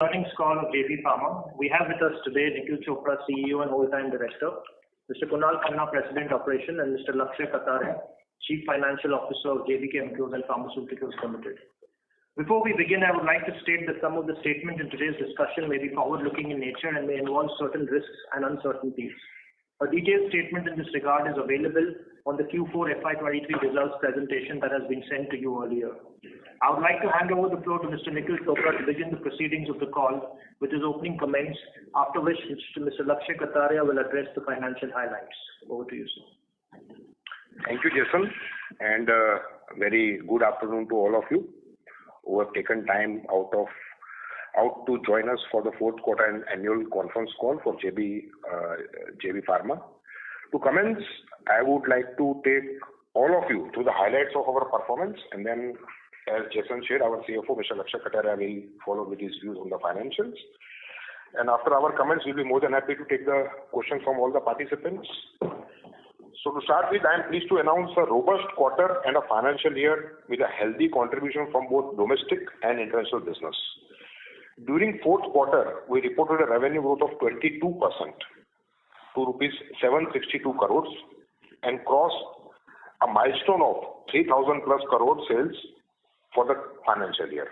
Earnings call of JB Pharma. We have with us today Nikhil Chopra, CEO and whole-time director, Mr. Kunal Khanna, President Operation, and Mr. Lakshay Kataria, Chief Financial Officer of JB Chemicals and Pharmaceuticals Limited. Before we begin, I would like to state that some of the statements in today's discussion may be forward-looking in nature and may involve certain risks and uncertainties. A detailed statement in this regard is available on the Q4FY23 results presentation that has been sent to you earlier. I would like to hand over the floor to Mr. Nikhil Chopra to begin the proceedings of the call with his opening comments, after which Mr. Lakshay Kataria will address the financial highlights. Over to you, sir. Thank you, Jason, and very good afternoon to all of you who have taken time out to join us for the fourth quarter and annual conference call for JB Pharma. To commence, I would like to take all of you through the highlights of our performance, and then, as Jason said, our CFO, Mr. Lakshay Kataria, will follow with his views on the financials. And after our comments, we'll be more than happy to take the questions from all the participants. So to start with, I am pleased to announce a robust quarter and a financial year with a healthy contribution from both domestic and international business. During fourth quarter, we reported a revenue growth of 22% to rupees 762 crores and crossed a milestone of 3,000 plus crore sales for the financial year.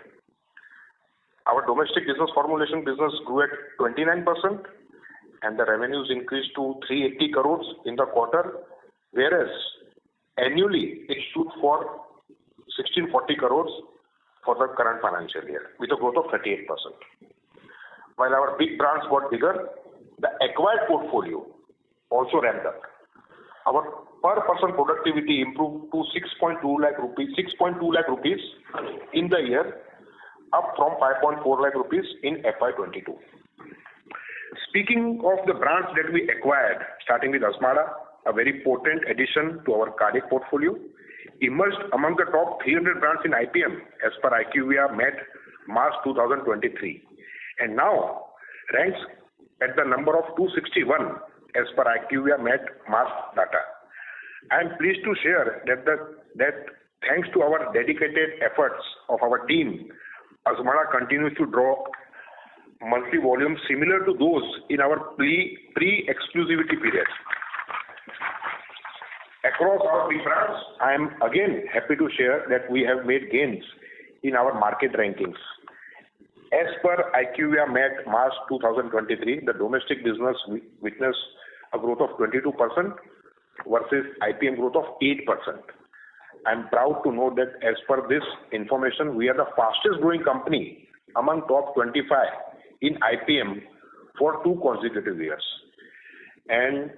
Our domestic business formulation business grew at 29% and the revenues increased to 380 crores in the quarter, whereas annually it stood for 1640 crores for the current financial year with a growth of 38%. While our big brands got bigger, the acquired portfolio also ramped up. Our per person productivity improved to 6.2 lakh rupees in the year, up from 5.4 lakh rupees in FY22. Speaking of the brands that we acquired, starting with Azmarda, a very potent addition to our cardiac portfolio, emerged among the top 300 brands in IPM as per IQVIA Met March 2023, and now ranks at the number of 261 as per IQVIA Met March data. I am pleased to share that thanks to our dedicated efforts of our team, Azmarda continues to draw monthly volumes similar to those in our pre-exclusivity period. Across our big brands, I am again happy to share that we have made gains in our market rankings. As per IQVIA Met March 2023, the domestic business witnessed a growth of 22% versus IPM growth of 8%. I am proud to note that as per this information, we are the fastest growing company among top 25 in IPM for 2 consecutive years. And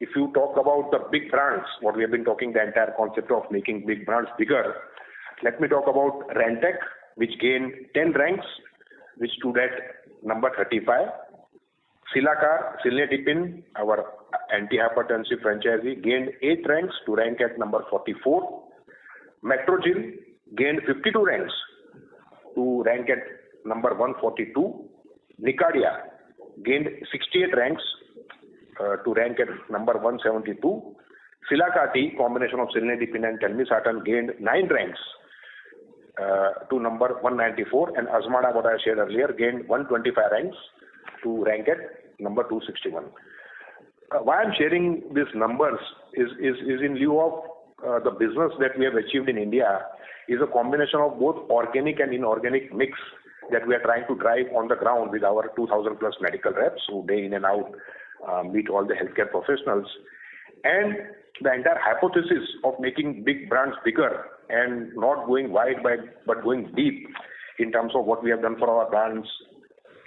if you talk about the big brands, what we have been talking, the entire concept of making big brands bigger, let me talk about Rantac, which gained 10 ranks, which stood at number 35. Cilacar, Cilnidipine, our antihypertensive franchisee, gained 8 ranks to rank at number 44. Metrogyl gained 52 ranks to rank at number 142. Nicardia gained 68 ranks to rank at number 172. Cilacar T, combination of Cilnidipine and Telmisartan, gained 9 ranks to number 194, and Azmarda, what I shared earlier, gained 125 ranks to rank at number 261. Why I'm sharing these numbers is in lieu of the business that we have achieved in India is a combination of both organic and inorganic mix that we are trying to drive on the ground with our 2,000 plus medical reps who day in and out meet all the healthcare professionals, and the entire hypothesis of making big brands bigger and not going wide but going deep in terms of what we have done for our brands,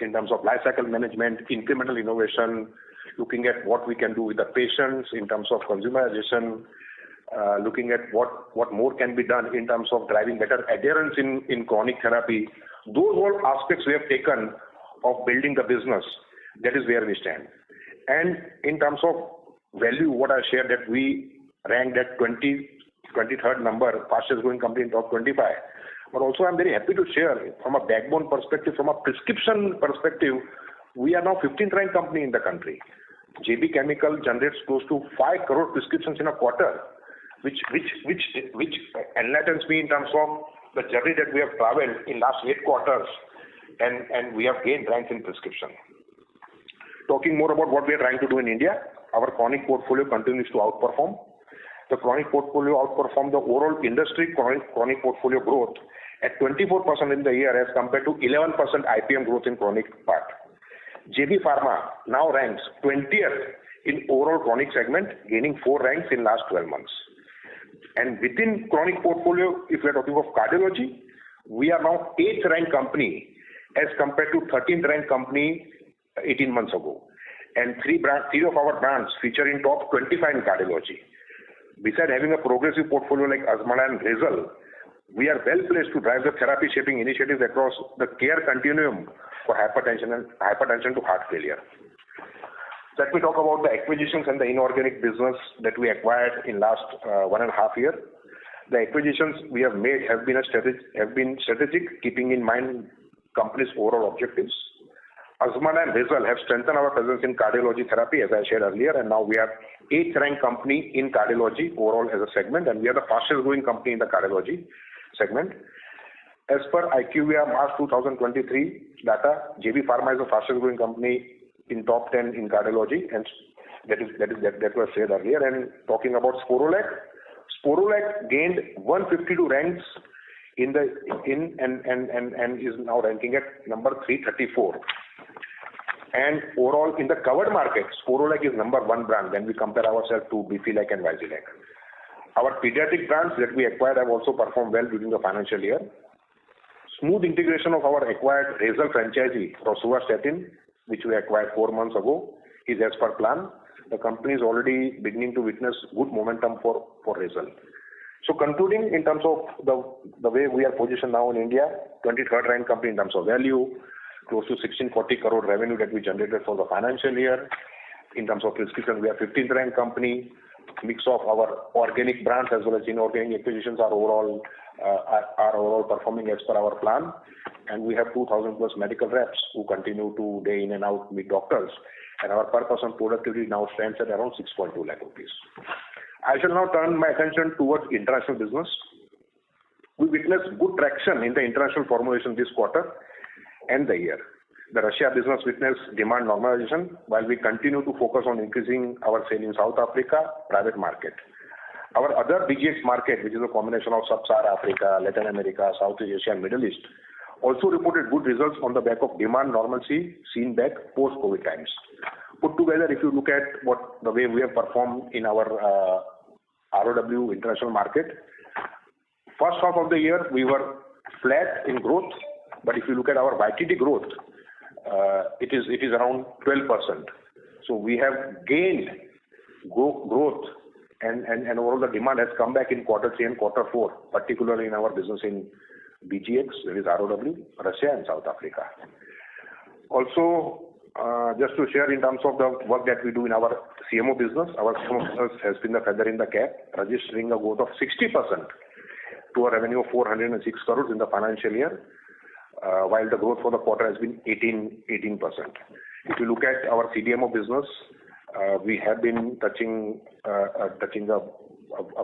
in terms of life cycle management, incremental innovation, looking at what we can do with the patients in terms of consumerization, looking at what more can be done in terms of driving better adherence in chronic therapy. Those all aspects we have taken of building the business, that is where we stand. And in terms of value, what I shared that we ranked at 23rd number, fastest growing company in top 25. But also I'm very happy to share from a backbone perspective, from a prescription perspective, we are now 15th ranked company in the country. JB Chemical generates close to 5 crore prescriptions in a quarter, which enlightens me in terms of the journey that we have traveled in last 8 quarters and we have gained ranks in prescription. Talking more about what we are trying to do in India, our chronic portfolio continues to outperform. The chronic portfolio outperformed the overall industry chronic portfolio growth at 24% in the year as compared to 11% IPM growth in chronic part. JB Pharma now ranks 20th in overall chronic segment, gaining 4 ranks in last 12 months. And within chronic portfolio, if we are talking of cardiology, we are now 8th ranked company as compared to 13th ranked company 18 months ago. And three of our brands feature in top 25 in cardiology. Besides having a progressive portfolio like Azmarda and Razel, we are well placed to drive the therapy shaping initiatives across the care continuum for hypertension to heart failure. Let me talk about the acquisitions and the inorganic business that we acquired in last 1.5 years. The acquisitions we have made have been strategic, keeping in mind company's overall objectives. Azmarda and Razel have strengthened our presence in cardiology therapy, as I shared earlier, and now we are 8th ranked company in cardiology overall as a segment, and we are the fastest growing company in the cardiology segment. As per IQVIA March 2023 data, JB Pharma is the fastest growing company in top 10 in cardiology, and that was said earlier. And talking about Sporolac gained 152 ranks and is now ranking at number 334. And overall, in the covered market, Sporolac is number 1 brand when we compare ourselves to Bifidec and Vizylac. Our pediatric brands that we acquired have also performed well during the financial year. Smooth integration of our acquired Razel franchisee, rosuvastatin, which we acquired 4 months ago, is as per plan. The company is already beginning to witness good momentum for Razel. So concluding in terms of the way we are positioned now in India, 23rd ranked company in terms of value, close to 1640 crore revenue that we generated for the financial year. In terms of prescription, we are 15th ranked company. Mix of our organic brands as well as inorganic acquisitions are overall performing as per our plan. And we have 2,000 plus medical reps who continue to day in and out meet doctors. And our per person productivity now stands at around 6.2 lakh rupees. I shall now turn my attention towards international business. We witnessed good traction in the international formulation this quarter and the year. The Russia business witnessed demand normalization while we continue to focus on increasing our sale in South Africa private market. Our other BGX market, which is a combination of Sub-Saharan Africa, Latin America, Southeast Asia and Middle East, also reported good results on the back of demand normalcy seen back post-COVID times. Put together, if you look at the way we have performed in our ROW international market, first half of the year we were flat in growth, but if you look at our YTD growth, it is around 12%. So we have gained growth and overall the demand has come back in quarter 3 and quarter 4, particularly in our business in BGX, that is ROW, Russia and South Africa. Also, just to share in terms of the work that we do in our CMO business, our CMO business has been the feather in the cap, registering a growth of 60% to a revenue of 406 crores in the financial year, while the growth for the quarter has been 18%. If you look at our CDMO business, we have been touching a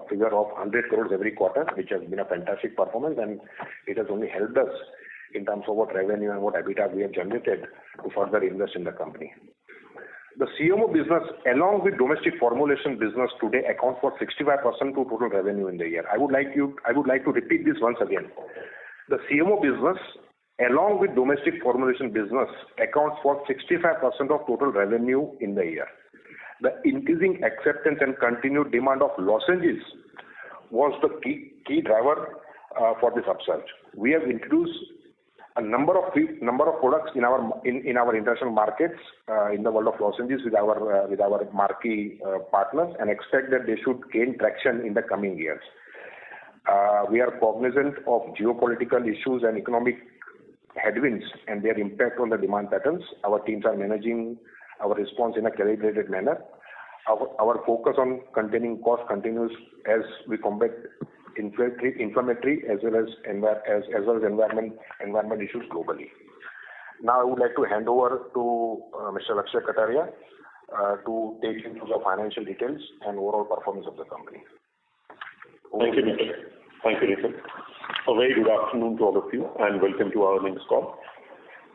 figure of 100 crores every quarter, which has been a fantastic performance, and it has only helped us in terms of what revenue and what EBITDA we have generated to further invest in the company. The CMO business, along with domestic formulation business, today accounts for 65% to total revenue in the year. I would like to repeat this once again. The CMO business, along with domestic formulation business, accounts for 65% of total revenue in the year. The increasing acceptance and continued demand of lozenges was the key driver for this upsurge. We have introduced a number of products in our international markets in the world of lozenges with our marquee partners, and expect that they should gain traction in the coming years. We are cognizant of geopolitical issues and economic headwinds and their impact on the demand patterns. Our teams are managing our response in a calibrated manner. Our focus on containing cost continues as we combat inflammatory as well as environment issues globally. Now I would like to hand over to Mr. Lakshay Kataria to take you through the financial details and overall performance of the company. Thank you, Nitin. A very good afternoon to all of you and welcome to our earnings call.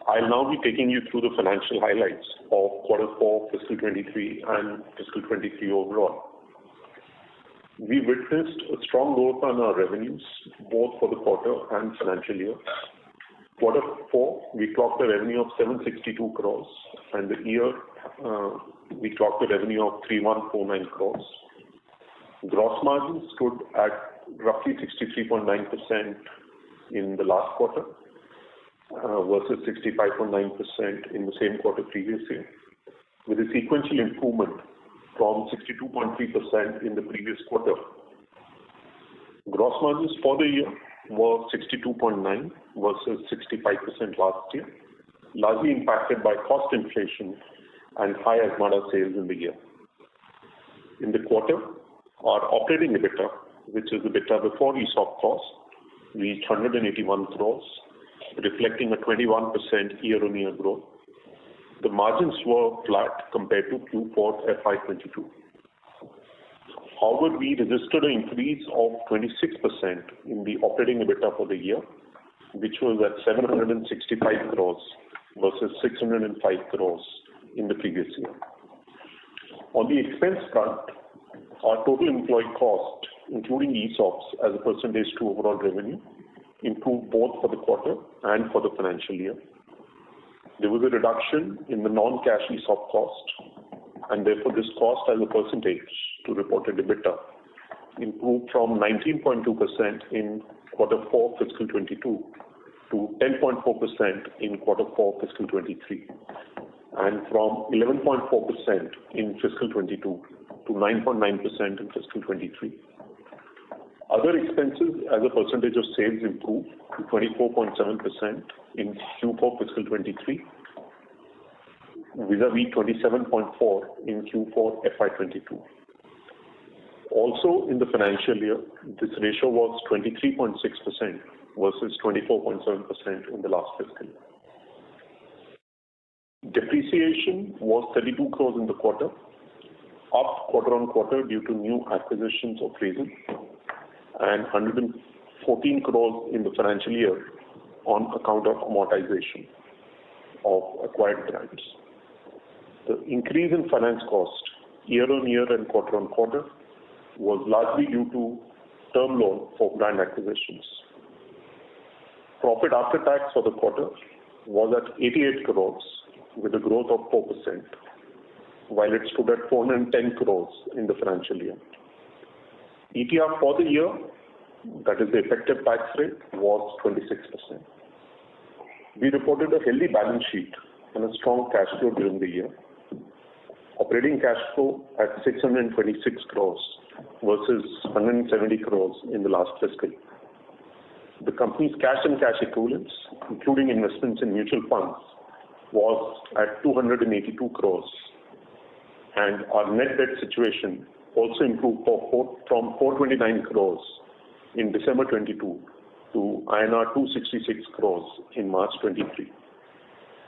I'll now be taking you through the financial highlights of Q4 fiscal 23 and fiscal 23 overall. We witnessed a strong growth on our revenues, both for the quarter and financial year. Q4, we clocked a revenue of 762 crores, and the year we clocked a revenue of 3149 crores. Gross margin stood at roughly 63.9% in the last quarter versus 65.9% in the same quarter previous year, with a sequential improvement from 62.3% in the previous quarter. Gross margins for the year were 62.9% versus 65% last year, largely impacted by cost inflation and high Azmarda sales in the year. In the quarter, our operating EBITDA, which is EBITDA before ESOP costs, reached 181 crores, reflecting a 21% year-on-year growth. The margins were flat compared to Q4FY22. However, we registered an increase of 26% in the operating EBITDA for the year, which was at 765 crores versus 605 crores in the previous year. On the expense front, our total employee cost, including ESOPs as a percentage to overall revenue, improved both for the quarter and for the financial year. There was a reduction in the non-cash ESOP cost, and therefore this cost as a percentage to reported EBITDA improved from 19.2% in Q4 fiscal 22 to 10.4% in Q4 fiscal 23, and from 11.4% in fiscal 22 to 9.9% in fiscal 23. Other expenses as a percentage of sales improved to 24.7% in Q4 fiscal 23 vis-a-vis 27.4% in Q4 FY22. Also in the financial year, this ratio was 23.6% versus 24.7% in the last fiscal year. Depreciation was 32 crores in the quarter, up quarter on quarter due to new acquisitions of Reason, and 114 crores in the financial year on account of amortization of acquired brands. The increase in finance cost year on year and quarter on quarter was largely due to term loan for brand acquisitions. Profit after tax for the quarter was at 88 crores with a growth of 4%, while it stood at 410 crores in the financial year. ETR for the year, that is the effective tax rate, was 26%. We reported a healthy balance sheet and a strong cash flow during the year. Operating cash flow at 626 crores versus 170 crores in the last fiscal. The company's cash and cash equivalents, including investments in mutual funds, was at 282 crores, and our net debt situation also improved from 429 crores in December 22 to INR 266 crores in March 23.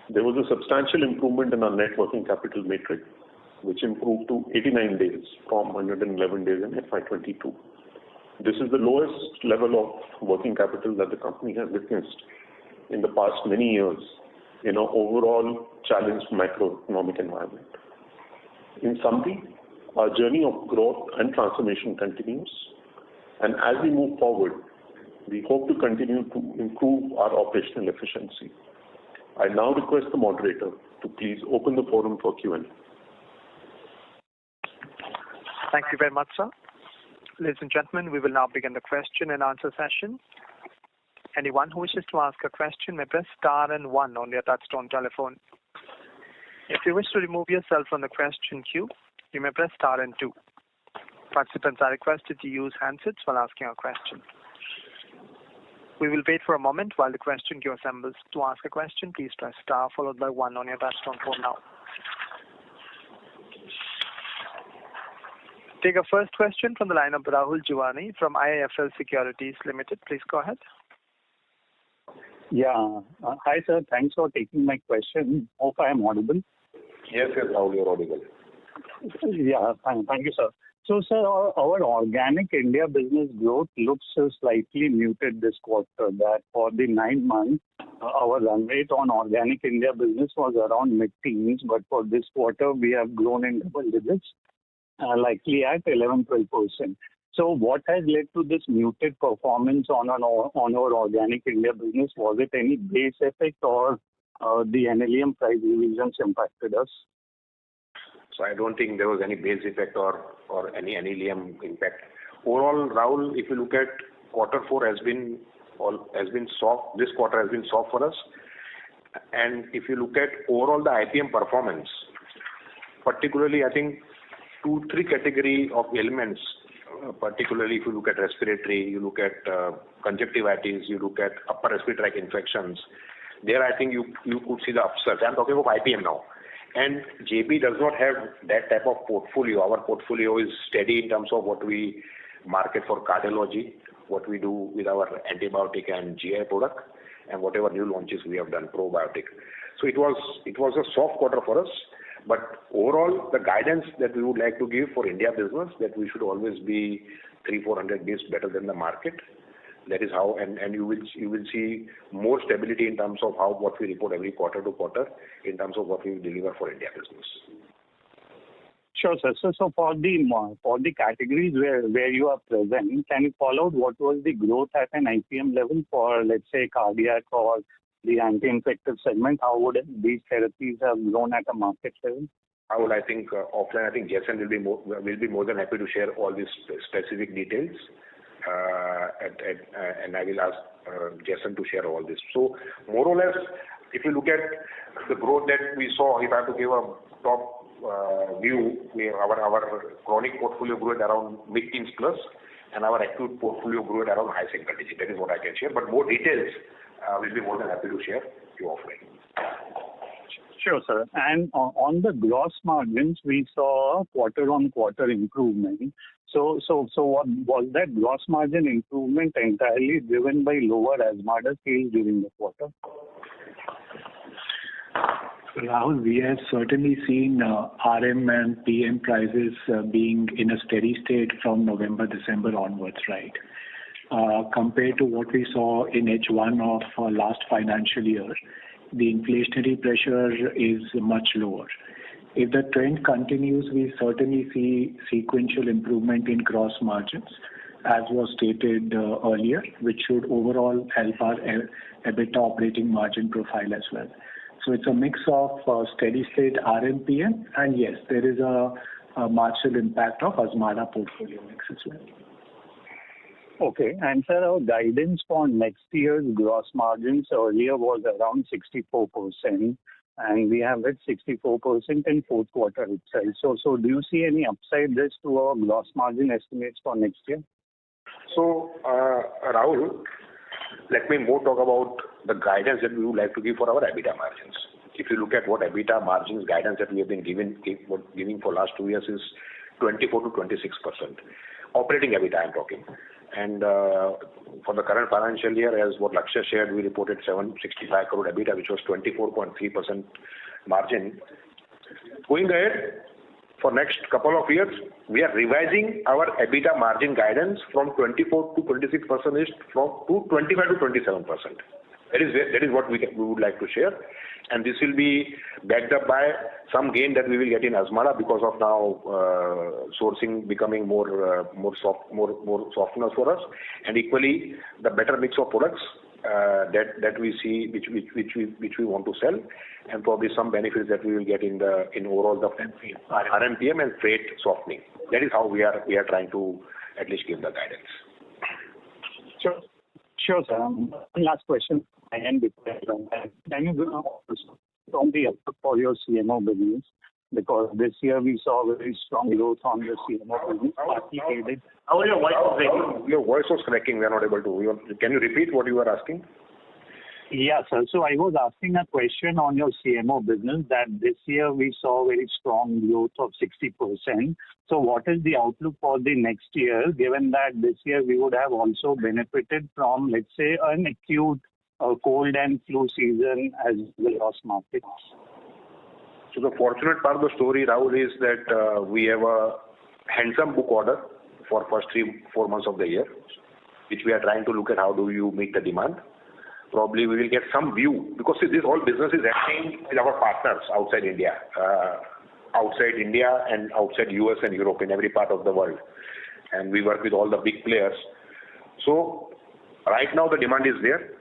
There was a substantial improvement in our net working capital matrix, which improved to 89 days from 111 days in FY22. This is the lowest level of working capital that the company has witnessed in the past many years in an overall challenged macroeconomic environment. In summary, our journey of growth and transformation continues, and as we move forward, we hope to continue to improve our operational efficiency. I now request the moderator to please open the forum for Q&A. Thank you very much, sir. Ladies and gentlemen, we will now begin the question and answer session. Anyone who wishes to ask a question may press star and 1 on their touchtone telephone. If you wish to remove yourself from the question queue, you may press star and 2. Participants are requested to use handsets while asking a question. We will wait for a moment while the question queue assembles. To ask a question, please press star followed by 1 on your touchtone phone now. Take a first question from the line of Rahul Jiwani from IIFL Securities Limited. Please go ahead. Yeah. Hi, sir. Thanks for taking my question. Hope I am audible. Yes, Rahul, you're audible. Yeah, thank you, sir. So, sir, our organic India business growth looks slightly muted this quarter. That for the 9 months, our run rate on organic India business was around mid-teens, but for this quarter we have grown in double digits, likely at 11-12%. So what has led to this muted performance on our organic India business? Was it any base effect or the NLEM price revisions impacted us? So I don't think there was any base effect or any NLEM impact. Overall, Rahul, if you look at Q4 has been soft. This quarter has been soft for us. And if you look at overall the IPM performance, particularly I think 2-3 category of ailments, particularly if you look at respiratory, you look at conjunctivitis, you look at upper respiratory tract infections, there I think you could see the upsurge. I'm talking about IPM now. And JB does not have that type of portfolio. Our portfolio is steady in terms of what we market for cardiology, what we do with our antibiotic and GI product, and whatever new launches we have done, probiotic. So it was a soft quarter for us, but overall the guidance that we would like to give for India business, that we should always be 300-400 basis better than the market. That is how, and you will see more stability in terms of what we report every quarter to quarter in terms of what we deliver for India business. Sure, sir. So for the categories where you are present, can you call out what was the growth at an IPM level for, let's say, cardiac or the anti-infective segment? How would these therapies have grown at a market level? I think offline, I think Jason will be more than happy to share all these specific details, and I will ask Jason to share all this. So more or less, if you look at the growth that we saw, if I have to give a top view, our chronic portfolio grew at around mid-teens plus, and our acute portfolio grew at around high single digit. That is what I can share. But more details, we'll be more than happy to share you offline. Sure, sir. And on the gross margins, we saw quarter-on-quarter improvement. So what was that gross margin improvement entirely driven by lower Azmarda sales during the quarter? Rahul, we have certainly seen RM and PM prices being in a steady state from November, December onwards, right? Compared to what we saw in H1 of last financial year, the inflationary pressure is much lower. If the trend continues, we certainly see sequential improvement in gross margins, as was stated earlier, which should overall help our EBITDA operating margin profile as well. So it's a mix of steady state RMPM, and yes, there is a marginal impact of Azmarda portfolio mix as well. Okay, and sir, our guidance for next year's gross margins earlier was around 64%, and we have hit 64% in fourth quarter itself. So do you see any upside risk to our gross margin estimates for next year? So, Rahul, let me more talk about the guidance that we would like to give for our EBITDA margins. If you look at what EBITDA margins guidance that we have been giving for last 2 years is 24 to 26%. Operating EBITDA, I'm talking. And for the current financial year, as what Lakshya shared, we reported 765 crore EBITDA, which was 24.3% margin. Going ahead, for next couple of years, we are revising our EBITDA margin guidance from 24 to 26% to 25 to 27%. That is what we would like to share, and this will be backed up by some gain that we will get in Azmarda because of now sourcing becoming more softness for us, and equally the better mix of products that we see which we want to sell, and probably some benefits that we will get in overall the RMPM and freight softening. That is how we are trying to at least give the guidance. Sure, sir. One last question. Can you go from the outlook for your CMO business? Because this year we saw very strong growth on the CMO business. How your voice was cracking? Your voice was cracking. We are not able to. Can you repeat what you were asking? Yeah, sir. So I was asking a question on your CMO business that this year we saw very strong growth of 60%. So what is the outlook for the next year, given that this year we would have also benefited from, let's say, an acute cold and flu season as well as markets? So the fortunate part of the story, Rahul, is that we have a handsome book order for first 3-4 months of the year, which we are trying to look at how do you meet the demand. probably we will get some view, because see, this whole business is happening with our partners outside India and outside US and Europe, in every part of the world. And we work with all the big players. So right now the demand is there.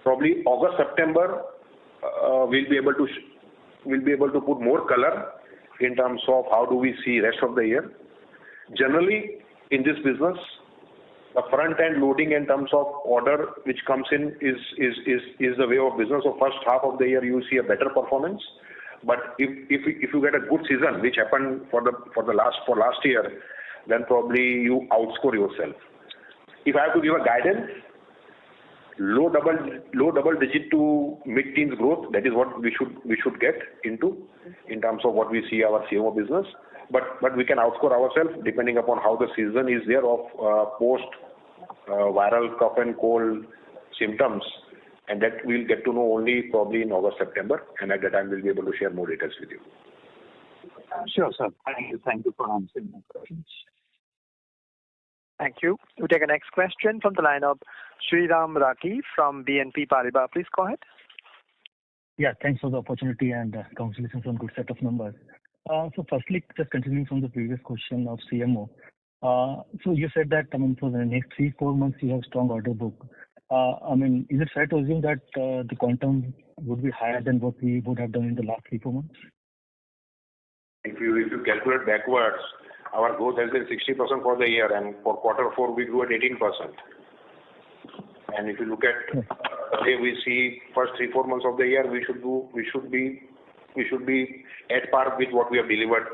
Probably August, September, we'll be able to put more color in terms of how do we see rest of the year. Generally, in this business, the front end loading in terms of order which comes in is the way of business. So first half of the year you see a better performance. But if you get a good season, which happened for last year, then probably you outscore yourself. If I have to give a guidance, low double digit to mid-teens growth, that is what we should get into in terms of what we see our CMO business. But we can outscore ourselves depending upon how the season is there of post viral cough and cold symptoms, and that we'll get to know only probably in August, September, and at that time we'll be able to share more details with you. Sure, sir. Thank you for answering my questions. Thank you. We take a next question from the line of Sriram Rathi from BNP Paribas. Please go ahead. Yeah, thanks for the opportunity and congratulations on good set of numbers. So firstly, just continuing from the previous question of CMO. So you said that, for the next 3-4 months you have strong order book. Is it fair to assume that the quantum would be higher than what we would have done in the last 3-4 months? If you calculate backwards, our growth has been 60% for the year, and for Q4 we grew at 18%. And if you look at the way we see first 3-4 months of the year, we should be at par with what we have delivered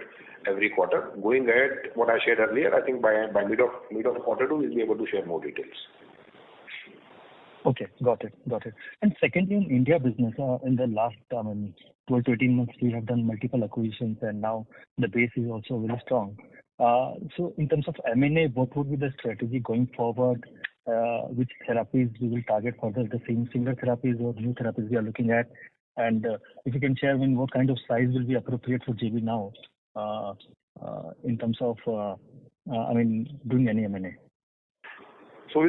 every quarter. Going ahead, what I shared earlier, I think by mid of Q2 we'll be able to share more details. Okay, got it. And secondly, in India business, in the last 12 to 18 months, we have done multiple acquisitions, and now the base is also very strong. So in terms of M&A, what would be the strategy going forward? Which therapies we will target further, the same similar therapies or new therapies we are looking at? And if you can share what kind of size will be appropriate for JB now in terms of doing any M&A? So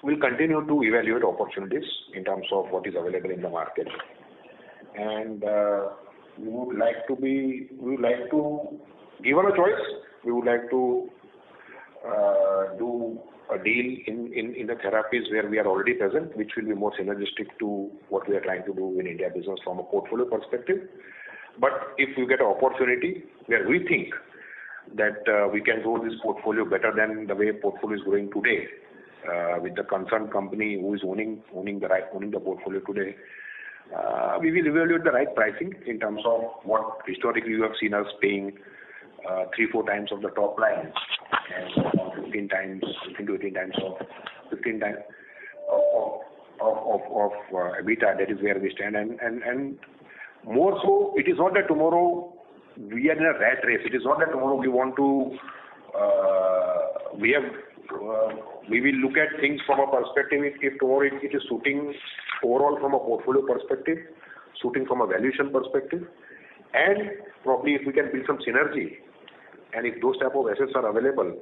we'll continue to evaluate opportunities in terms of what is available in the market, and we would like to, given a choice, we would like to do a deal in the therapies where we are already present, which will be more synergistic to what we are trying to do in India business from a portfolio perspective. But if we get an opportunity where we think that we can grow this portfolio better than the way portfolio is growing today, with the concerned company who is owning the portfolio today, we will evaluate the right pricing in terms of what historically you have seen us paying 3-4 times of the top line, and 15 to 18 times of EBITDA. That is where we stand, and more so, it is not that tomorrow we are in a rat race. It is not that tomorrow we want to. We will look at things from a perspective. If tomorrow it is suiting overall from a portfolio perspective, suiting from a valuation perspective, and probably if we can build some synergy, and if those type of assets are available,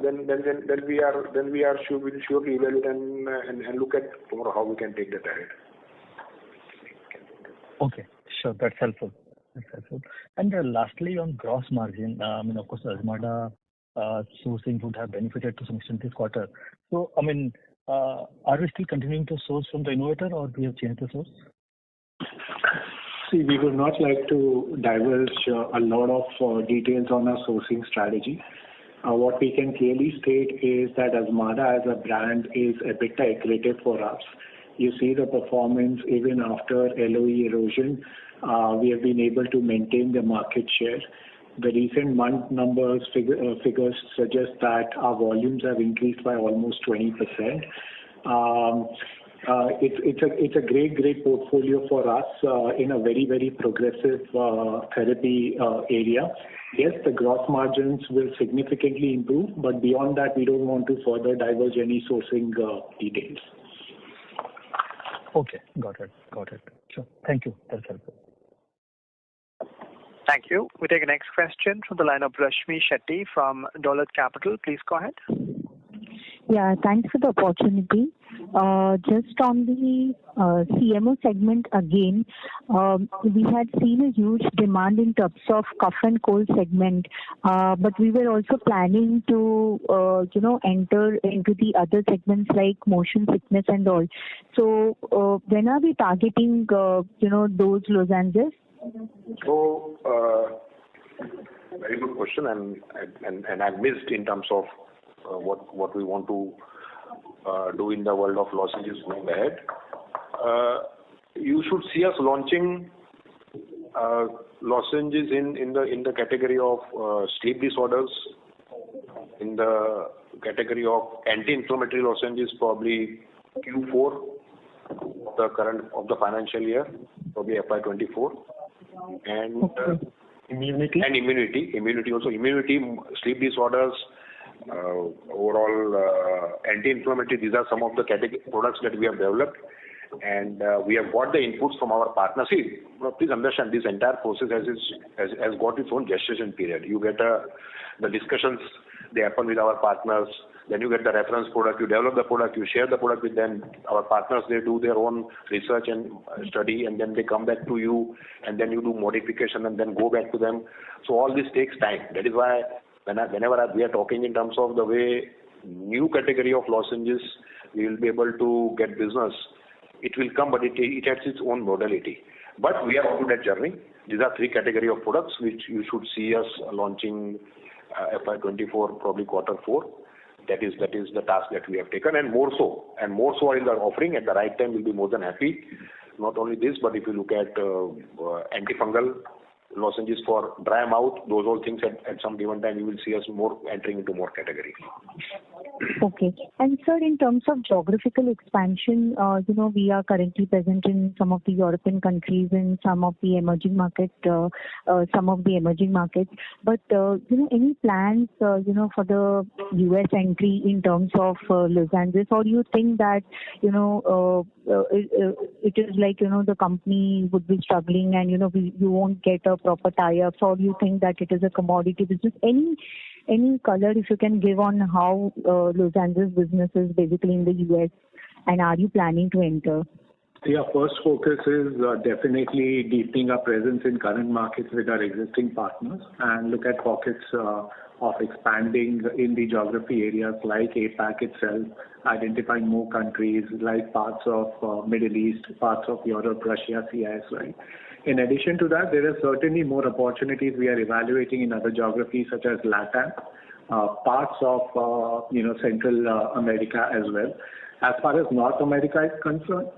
then we will surely evaluate and look at tomorrow how we can take that ahead. Okay, sure, that's helpful. And lastly, on gross margin, of course, Azmarda sourcing would have benefited to some extent this quarter. So, are we still continuing to source from the innovator, or we have changed the source? See, we would not like to divulge a lot of details on our sourcing strategy. What we can clearly state is that Azmarda as a brand is EBITDA accretive for us. You see the performance even after LOE erosion. We have been able to maintain the market share. The recent month numbers figures suggest that our volumes have increased by almost 20%. It's a great portfolio for us in a very progressive therapy area. Yes, the gross margins will significantly improve, but beyond that, we don't want to further divulge any sourcing details. Okay, got it. Sure. Thank you. That's helpful. Thank you. We take the next question from the line of Rashmi Shetty from Dolat Capital. Please go ahead. Yeah, thanks for the opportunity. Just on the CMO segment again, we had seen a huge demand in terms of cough and cold segment, but we were also planning to, enter into the other segments like motion sickness and all. So, when are we targeting, those lozenges? So, very good question, and I missed in terms of what we want to do in the world of lozenges going ahead. You should see us launching lozenges in the category of sleep disorders, in the category of anti-inflammatory lozenges, probably Q4 of the financial year, probably FY24, and Immunity? And immunity also. Immunity, sleep disorders, overall anti-inflammatory. These are some of the products that we have developed, and we have got the inputs from our partners. See, please understand, this entire process has got its own gestation period. You get the discussions, they happen with our partners. Then you get the reference product, you develop the product, you share the product with them. Our partners, they do their own research and study, and then they come back to you, and then you do modification and then go back to them. So all this takes time. That is why whenever we are talking in terms of the way new category of lozenges, we will be able to get business. It will come, but it has its own modality. But we are on to that journey. These are 3 category of products which you should see us launching FY24, probably Q4. That is the task that we have taken, and more so in the offering at the right time. We'll be more than happy. Not only this, but if you look at antifungal lozenges for dry mouth, those all things at some given time, you will see us more entering into more categories. Okay. And sir, in terms of geographical expansion, we are currently present in some of the European countries and some of the emerging markets. But any plans, for the US entry in terms of lozenges, or you think that it is like the company would be struggling and you won't get a proper tie-up, or you think that it is a commodity business? Any color if you can give on how lozenges business is basically in the US, and are you planning to enter? Yeah, first focus is definitely deepening our presence in current markets with our existing partners, and look at pockets of expanding in the geography areas like APAC itself, identifying more countries like parts of Middle East, parts of Europe, Russia, CIS, right? In addition to that, there are certainly more opportunities we are evaluating in other geographies such as LATAM, parts of Central America as well. As far as North America is concerned,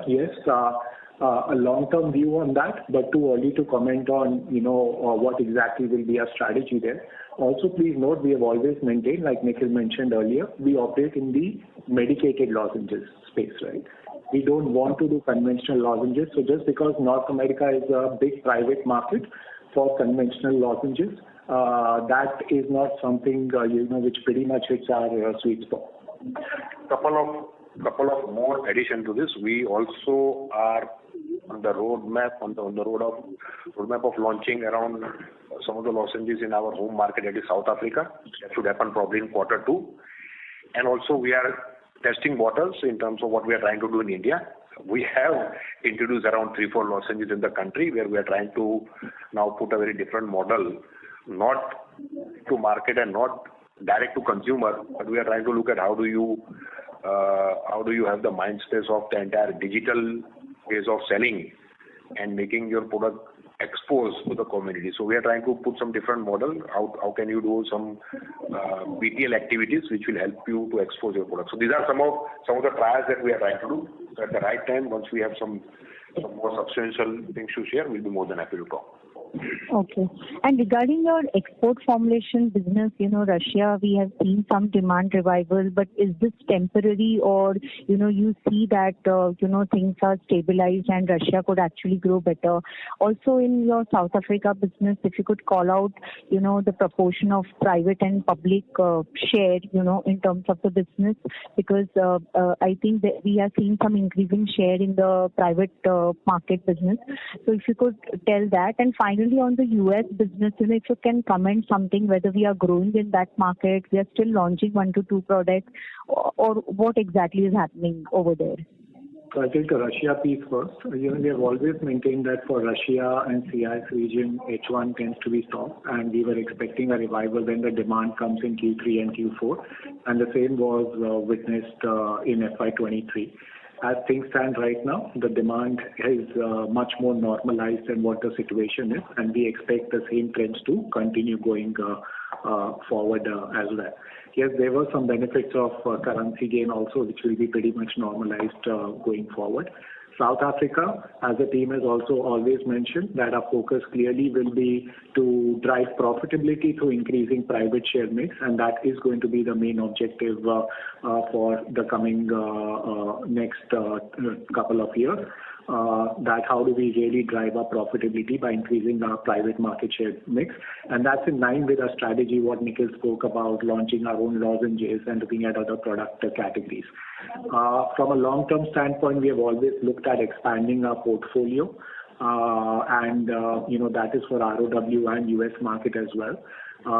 yes, a long-term view on that, but too early to comment on what exactly will be our strategy there. Also, please note, we have always maintained, like Nikhil mentioned earlier, we operate in the medicated lozenges space, right? We don't want to do conventional lozenges. So just because North America is a big private market for conventional lozenges, that is not something which pretty much hits our sweet spot. Couple of more addition to this. We also are on the roadmap of launching around some of the lozenges in our home market, that is South Africa. That should happen probably in Q2. And also we are testing waters in terms of what we are trying to do in India. We have introduced around 3-4 lozenges in the country where we are trying to now put a very different model, not to market and not direct to consumer, but we are trying to look at how do you have the mind space of the entire digital ways of selling and making your product exposed to the community. So we are trying to put some different model. How can you do some BTL activities which will help you to expose your product. So these are some of the trials that we are trying to do. So at the right time, once we have some more substantial things to share, we'll be more than happy to talk. Okay. And regarding your export formulation business, Russia, we have seen some demand revival, but is this temporary, or, you see that, things are stabilized and Russia could actually grow better? Also in your South Africa business, if you could call out, the proportion of private and public share, in terms of the business, because I think that we are seeing some increasing share in the private market business. So if you could tell that. And finally, generally on the US business, if you can comment something, whether we are growing in that market, we are still launching 1 to 2 products, or what exactly is happening over there? So I'll take the Russia piece first. We have always maintained that for Russia and CIS region, H1 tends to be soft, and we were expecting a revival when the demand comes in Q3 and Q4, and the same was witnessed in FY23. As things stand right now, the demand is much more normalized than what the situation is, and we expect the same trends to continue going forward as well. Yes, there were some benefits of currency gain also, which will be pretty much normalized going forward. South Africa, as the team has also always mentioned, that our focus clearly will be to drive profitability through increasing private share mix, and that is going to be the main objective for the coming next couple of years. That how do we really drive our profitability by increasing our private market share mix, and that's in line with our strategy what Nikhil spoke about, launching our own lozenges and looking at other product categories. From a long-term standpoint, we have always looked at expanding our portfolio, and that is for ROW and US market as well.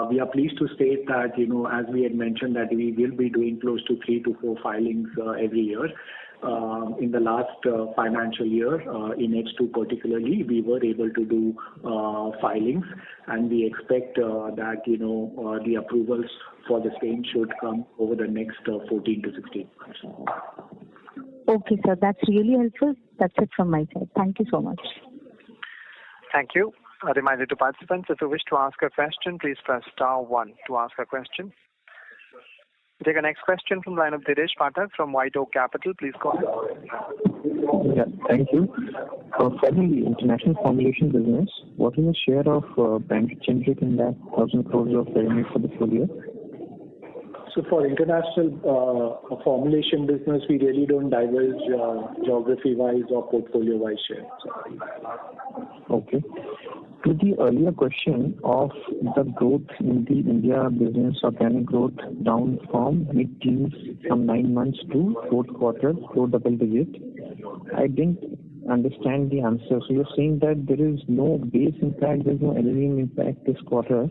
We are pleased to state that, as we had mentioned, that we will be doing close to 3 to 4 filings every year. In the last financial year, in H2 particularly, we were able to do filings, and we expect that the approvals for the same should come over the next 14 to 16 months. Okay, sir, that's really helpful. That's it from my side. Thank you so much. Thank you. A reminder to participants, if you wish to ask a question, please press star 1 to ask a question. We take a next question from the line of Dinesh Pathak from White Oak Capital. Please go ahead. Yeah, thank you. For the international formulation business, what is the share of branded generic in that 1,000 crores of revenue for the full year? So for international formulation business, we really don't divulge geography-wise or portfolio-wise share. Okay. To the earlier question of the growth in the India business, organic growth down from mid-teens from 9 months to fourth quarter, low double digit, I didn't understand the answer. So you're saying that there is no base impact, there's no LLM impact this quarter.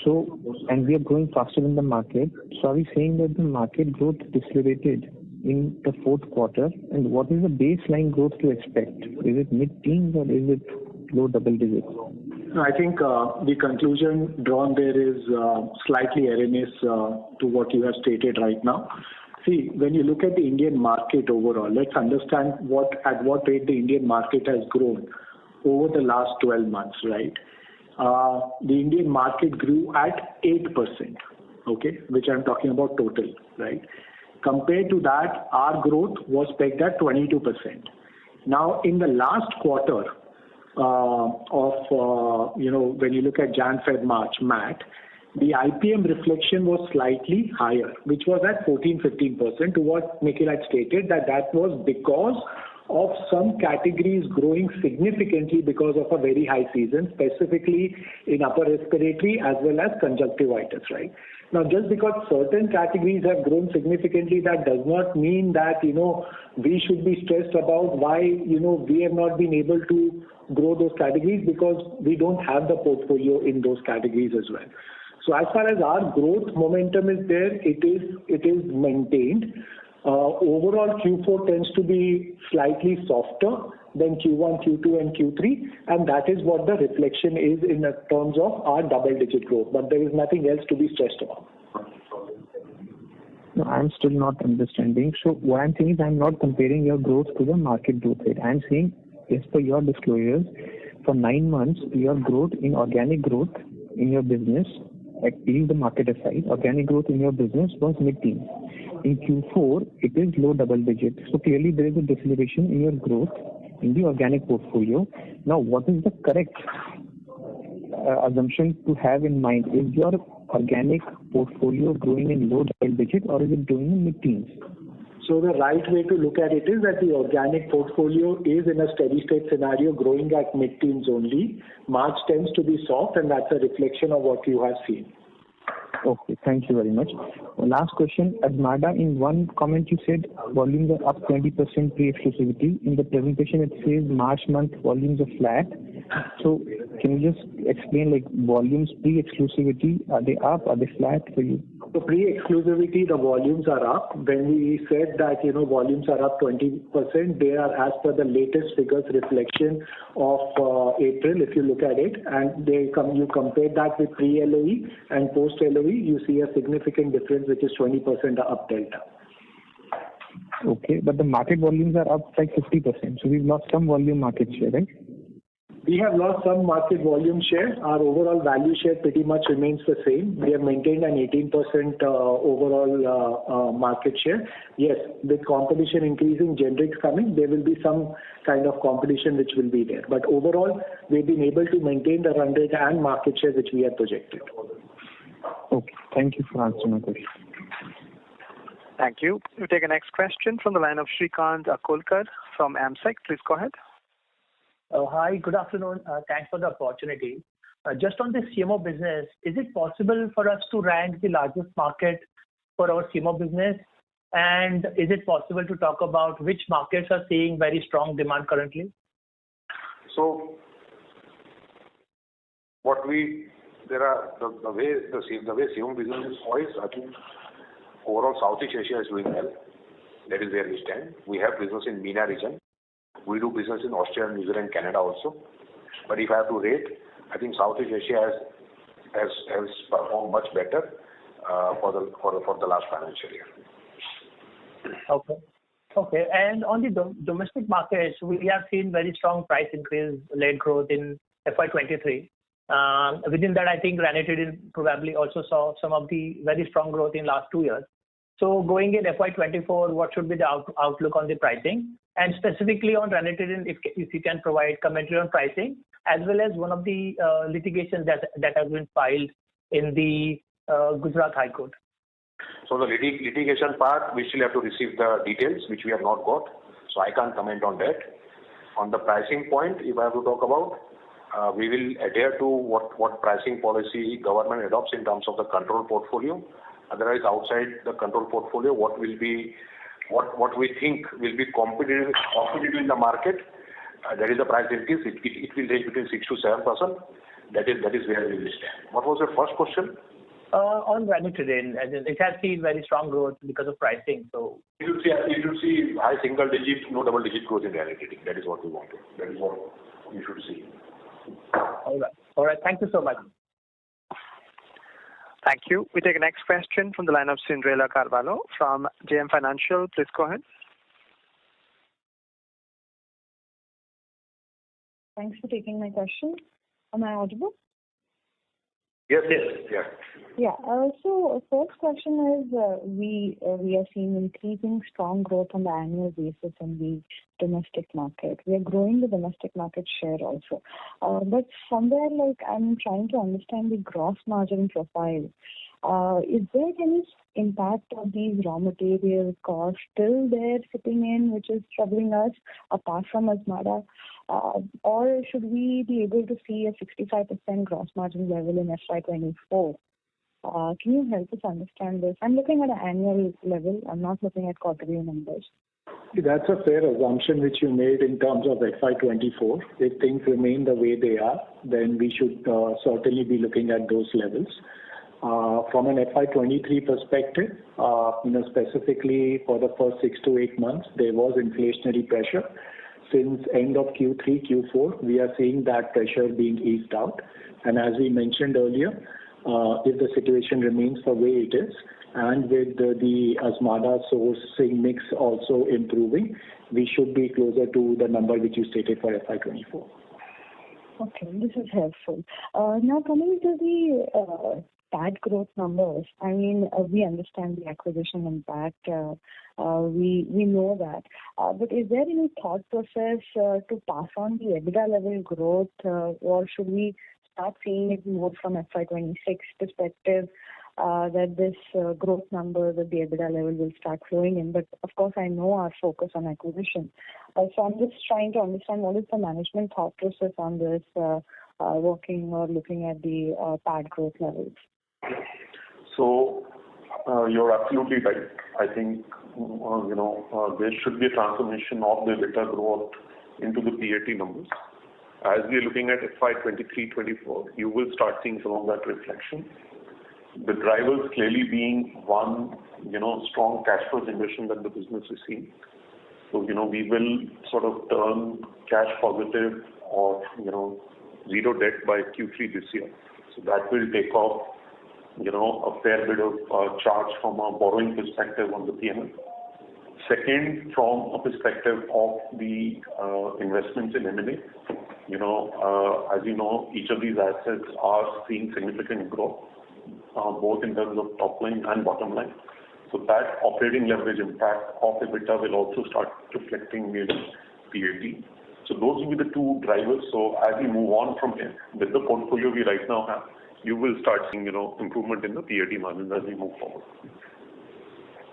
So, and we are growing faster than the market. So are we saying that the market growth decelerated in the fourth quarter? And what is the baseline growth to expect? Is it mid-teens or is it low double digits? I think the conclusion drawn there is slightly erroneous to what you have stated right now. See, when you look at the Indian market overall, let's understand at what rate the Indian market has grown over the last 12 months, right? The Indian market grew at 8%, okay, which I'm talking about total, right? Compared to that, our growth was pegged at 22%. Now, in the last quarter when you look at Jan, Feb, March, MAT, the IPM reflection was slightly higher, which was at 14-15%, to what Nikhil had stated, that was because of some categories growing significantly because of a very high season, specifically in upper respiratory as well as conjunctivitis, right? Now, just because certain categories have grown significantly, that does not mean that, we should be stressed about why, we have not been able to grow those categories, because we don't have the portfolio in those categories as well. So as far as our growth momentum is there, it is maintained. Overall, Q4 tends to be slightly softer than Q1, Q2, and Q3, and that is what the reflection is in terms of our double-digit growth. But there is nothing else to be stressed about. No, I'm still not understanding. So what I'm saying is I'm not comparing your growth to the market growth rate. I'm saying, as per your disclosures, for 9 months, your growth in organic growth in your business, leave the market aside, organic growth in your business was mid-teens. In Q4, it is low double digit. So clearly there is a deceleration in your growth in the organic portfolio. Now, what is the correct assumption to have in mind? Is your organic portfolio growing in low double digit or is it growing in mid-teens? So the right way to look at it is that the organic portfolio is in a steady state scenario growing at mid-teens only. March tends to be soft, and that's a reflection of what you have seen. Okay, thank you very much. Last question. Azmada, in one comment you said volumes are up 20% pre-exclusivity. In the presentation it says March month volumes are flat. So can you just explain like volumes pre-exclusivity, are they up, are they flat for you? So pre-exclusivity, the volumes are up. When we said that, volumes are up 20%, they are as per the latest figures reflection of April, if you look at it, and you compare that with pre-LOE and post-LOE, you see a significant difference, which is 20% up delta. Okay, but the market volumes are up like 50%, so we've lost some volume market share, right? We have lost some market volume share. Our overall value share pretty much remains the same. We have maintained an 18% overall market share. Yes, with competition increasing, generics coming, there will be some kind of competition which will be there. But overall, we've been able to maintain the run rate and market share which we had projected. Okay, thank you for answering my question. Thank you. We'll take a next question from the line of Shrikant Akolkar from AMSEC. Please go ahead. Hi, good afternoon. Thanks for the opportunity. Just on the CMO business, is it possible for us to rank the largest market for our CMO business? And is it possible to talk about which markets are seeing very strong demand currently? So, the way CMO business is poised, I think overall Southeast Asia is doing well. That is where we stand. We have business in MENA region. We do business in Australia, New Zealand, Canada also. But if I have to rate, I think Southeast Asia has performed much better for the last financial year. Okay. And on the domestic markets, we have seen very strong price increase led growth in FY23. Within that, I think ranitidine probably also saw some of the very strong growth in last 2 years. So going in FY24, what should be the outlook on the pricing? And specifically on ranitidine, if you can provide commentary on pricing, as well as one of the litigations that has been filed in the Gujarat High Court. So the litigation part, we still have to receive the details, which we have not got. So I can't comment on that. On the pricing point, if I have to talk about, we will adhere to what pricing policy government adopts in terms of the control portfolio. Otherwise, outside the control portfolio, what we think will be competitive in the market, that is the price increase. It will range between 6 to 7%. That is where we will stand. What was your first question? On ranitidine, it has seen very strong growth because of pricing. So you should see high single digit, no double digit growth in ranitidine. That is what we want. That is what you should see. All right. Thank you so much. Thank you. We take the next question from the line of Cinderella Carvalho from JM Financial. Please go ahead. Thanks for taking my question. Am I audible? Yes. Yeah. So first question is, we are seeing increasing strong growth on the annual basis in the domestic market. We are growing the domestic market share also. But somewhere I'm trying to understand the gross margin profile. Is there any impact of these raw material costs still there sitting in, which is troubling us apart from Azmada? Or should we be able to see a 65% gross margin level in FY24? Can you help us understand this? I'm looking at an annual level. I'm not looking at quarterly numbers. That's a fair assumption which you made in terms of FY24. If things remain the way they are, then we should certainly be looking at those levels. From an FY23 perspective, specifically for the first 6 to 8 months, there was inflationary pressure. Since end of Q3, Q4, we are seeing that pressure being eased out. And as we mentioned earlier, if the situation remains the way it is, and with the Azmada sourcing mix also improving, we should be closer to the number which you stated for FY24. Okay, this is helpful. Now coming to the PAT growth numbers, I mean, we understand the acquisition impact. We know that. But is there any thought process to pass on the EBITDA level growth, or should we start seeing it more from FY26 perspective, that this growth number, that the EBITDA level will start flowing in? But of course, I know our focus on acquisition. So I'm just trying to understand what is the management thought process on this, working or looking at the PAT growth levels. So you're absolutely right. I think there should be a transformation of the EBITDA growth into the PAT numbers. As we are looking at FY23-24, you will start seeing some of that reflection. The drivers clearly being one, strong cash flow generation that the business is seeing. So, we will sort of turn cash positive or, zero debt by Q3 this year. So that will take off, a fair bit of charge from a borrowing perspective on the P&L. Second, from a perspective of the investments in M&A, as you know, each of these assets are seeing significant growth, both in terms of top line and bottom line. So that operating leverage impact of EBITDA will also start reflecting in PAT. So those will be the two drivers. So as we move on from here, with the portfolio we right now have, you will start seeing, improvement in the PAT margins as we move forward.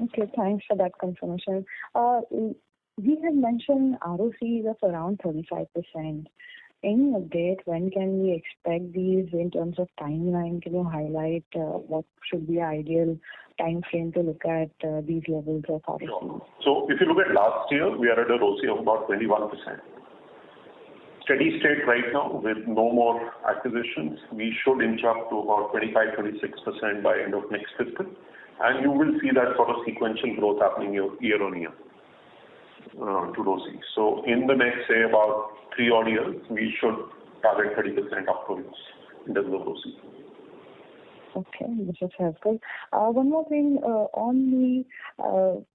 Okay, thanks for that confirmation. We had mentioned ROCs of around 35%. Any update? When can we expect these in terms of timeline? Can you highlight what should be ideal time frame to look at these levels of ROCs? Sure. So if you look at last year, we are at a ROCE of about 21%. Steady state right now with no more acquisitions, we should inch up to about 25-26% by end of next fiscal. And you will see that sort of sequential growth happening year on year to ROCE. So in the next, say, about 3 odd years, we should target 30% upwards in terms of ROCE. Okay, this is helpful. One more thing on the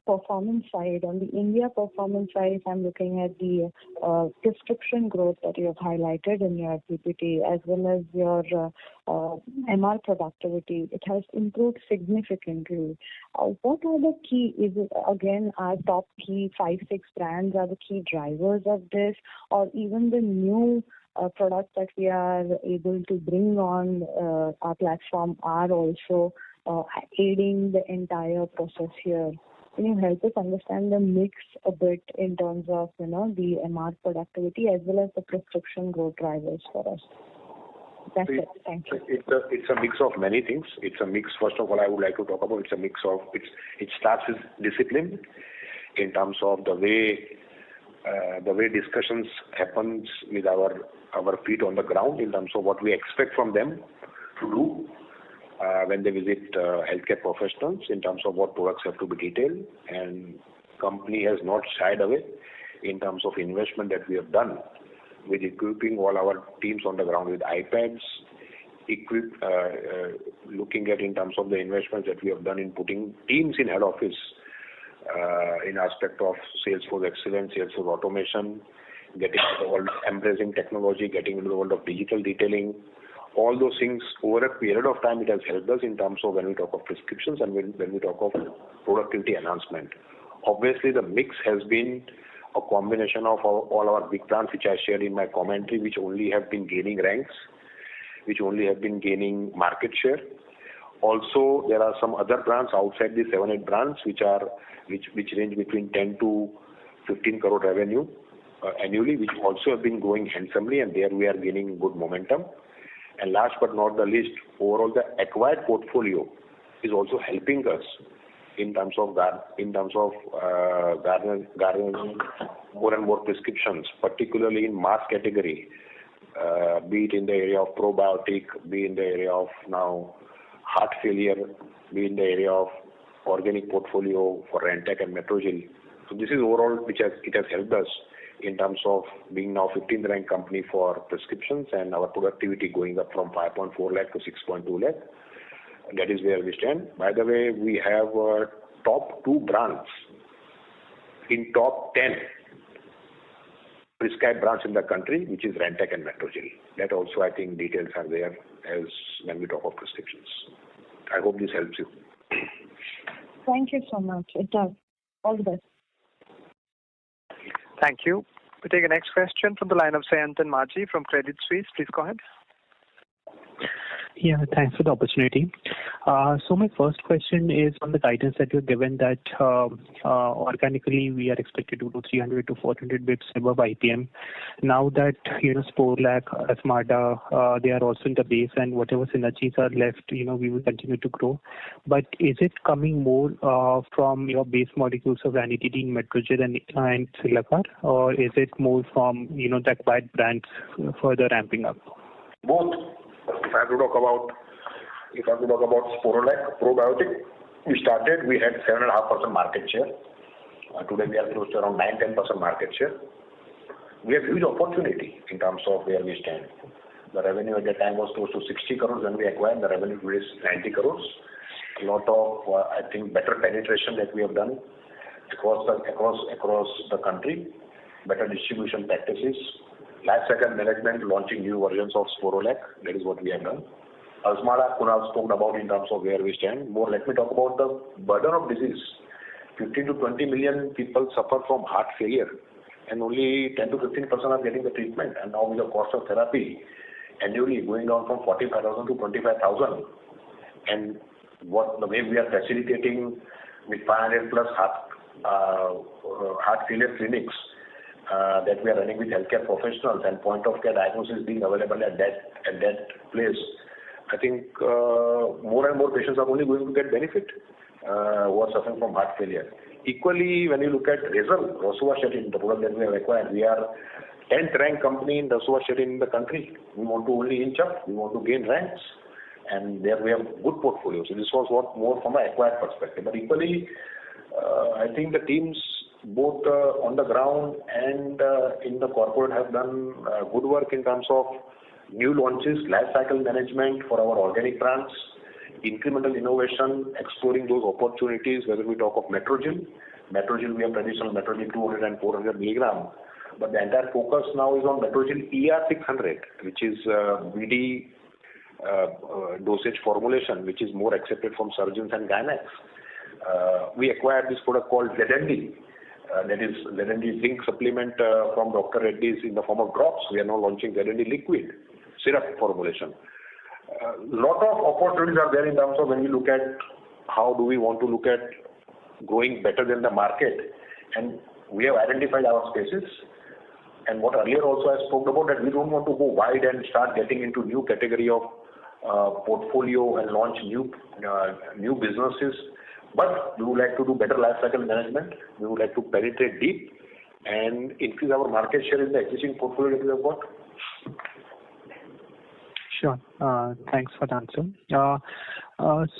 performance side, on the India performance side, if I'm looking at the prescription growth that you have highlighted in your PPT, as well as your MR productivity, it has improved significantly. What are the key, is it again our top key 5-6 brands are the key drivers of this, or even the new products that we are able to bring on our platform are also aiding the entire process here? Can you help us understand the mix a bit in terms of, the MR productivity as well as the prescription growth drivers for us? That's it. Thank you. It's a mix of many things. It's a mix, first of all, I would like to talk about, it's a mix of, it starts with discipline in terms of the way discussions happens with our feet on the ground in terms of what we expect from them to do when they visit healthcare professionals in terms of what products have to be detailed. And company has not shied away in terms of investment that we have done with equipping all our teams on the ground with iPads, looking at in terms of the investments that we have done in putting teams in head office in aspect of Salesforce excellence, Salesforce automation, getting into the world, embracing technology, getting into the world of digital detailing. All those things over a period of time, it has helped us in terms of when we talk of prescriptions and when we talk of productivity enhancement. Obviously, the mix has been a combination of all our big brands, which I shared in my commentary, which only have been gaining ranks, which only have been gaining market share. Also, there are some other brands outside the 7-8 brands which range between 10 to 15 crore revenue annually, which also have been growing handsomely, and there we are gaining good momentum. And last but not the least, overall the acquired portfolio is also helping us in terms of garnering more and more prescriptions, particularly in mass category, be it in the area of probiotic, be in the area of now heart failure, be in the area of organic portfolio for Rantac and Metrogyl. So this is overall it has helped us in terms of being now 15th ranked company for prescriptions and our productivity going up from 5.4 lakh to 6.2 lakh. That is where we stand. By the way, we have top 2 brands in top 10 prescribed brands in the country, which is Rantac and Metrogyl. That also, I think, details are there as when we talk of prescriptions. I hope this helps you. Thank you so much. It does. All the best. Thank you. We take the next question from the line of Sayantan Maji from Credit Suisse. Please go ahead. Yeah, thanks for the opportunity. So my first question is on the guidance that you've given that organically we are expected to do 300 to 400 bits above IPM. Now that, Sporlac, Asmada, they are also in the base, and whatever synergies are left, we will continue to grow. But is it coming more from your base molecules of ranitidine, Metrogyl and Cilacar, or is it more from, the acquired brands further ramping up? Both. If I have to talk about Sporlac probiotic, we had 7.5% market share. Today we are close to around 9-10% market share. We have huge opportunity in terms of where we stand. The revenue at that time was close to 60 crores when we acquired. The revenue today is 90 crores. A lot of, better penetration that we have done across the country, better distribution practices, life cycle management, launching new versions of Sporlac. That is what we have done. Asmada, Kunal spoke about in terms of where we stand. More, let me talk about the burden of disease. 15 to 20 million people suffer from heart failure, and only 10 to 15% are getting the treatment. And now with the cost of therapy annually going down from 45,000 to 25,000, and the way we are facilitating with 500 plus heart failure clinics that we are running with healthcare professionals, and point of care diagnosis being available at that place, I think more and more patients are only going to get benefit who are suffering from heart failure. Equally, when you look at rosuvastatin, the product that we have acquired, we are 10th ranked company in rosuvastatin in the country. We want to only inch up, we want to gain ranks, and there we have good portfolio. So this was more from an acquired perspective. But equally, I think the teams both on the ground and in the corporate have done good work in terms of new launches, life cycle management for our organic brands, incremental innovation, exploring those opportunities, whether we talk of Metrogyl. Metrogyl, we have traditional Metrogyl 200 and 400 milligram. But the entire focus now is on Metrogyl ER600, which is BD dosage formulation, which is more accepted from surgeons and gynacs. We acquired this product called ZND. That is ZND zinc supplement from Dr. Reddy's in the form of drops. We are now launching ZND liquid syrup formulation. Lot of opportunities are there in terms of when we look at how do we want to look at growing better than the market, and we have identified our spaces. And what earlier also I spoke about, that we don't want to go wide and start getting into new category of portfolio and launch new businesses. But we would like to do better life cycle management. We would like to penetrate deep and increase our market share in the existing portfolio that we have got. Sure. Thanks for the answer.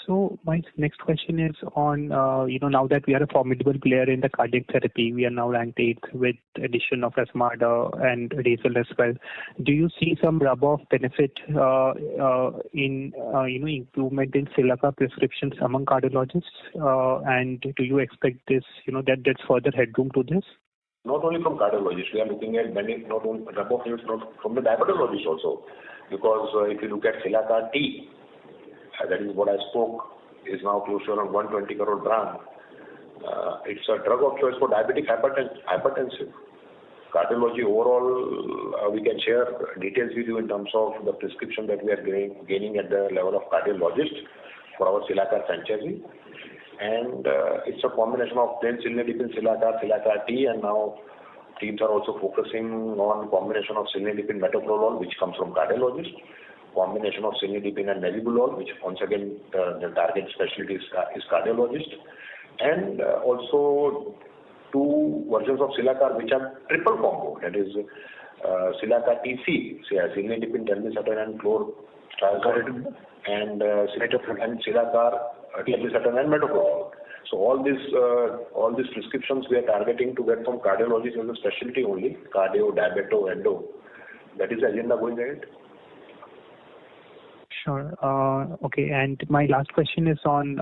So my next question is on, now that we are a formidable player in the cardiac therapy, we are now ranked 8th with addition of Asmada and Razel as well. Do you see some rub-off benefit in, improvement in Cilacar prescriptions among cardiologists? And do you expect this, that there's further headroom to this? Not only from cardiologists, we are looking at not only rub-off from the diabetologists also. Because if you look at Cilacar T, that is what I spoke, is now close to around 120 crore brand. It's a drug of choice for diabetic hypertensive. Cardiology overall, we can share details with you in terms of the prescription that we are gaining at the level of cardiologist for our Cilacar franchise. And it's a combination of plain cilnidipine, Cilacar T, and now teams are also focusing on combination of cilnidipine metoprolol, which comes from cardiologist, combination of cilnidipine and nebivolol, which once again the target specialty is cardiologist, and also two versions of Cilacar which are triple combo, that is Cilacar TC, cilnidipine, telmisartan and chlorothiazide, and Cilacar telmisartan and metoprolol. So all these prescriptions we are targeting to get from cardiologists as a specialty only, cardio, diabeto, endo. That is the agenda going ahead. Sure. Okay. And my last question is on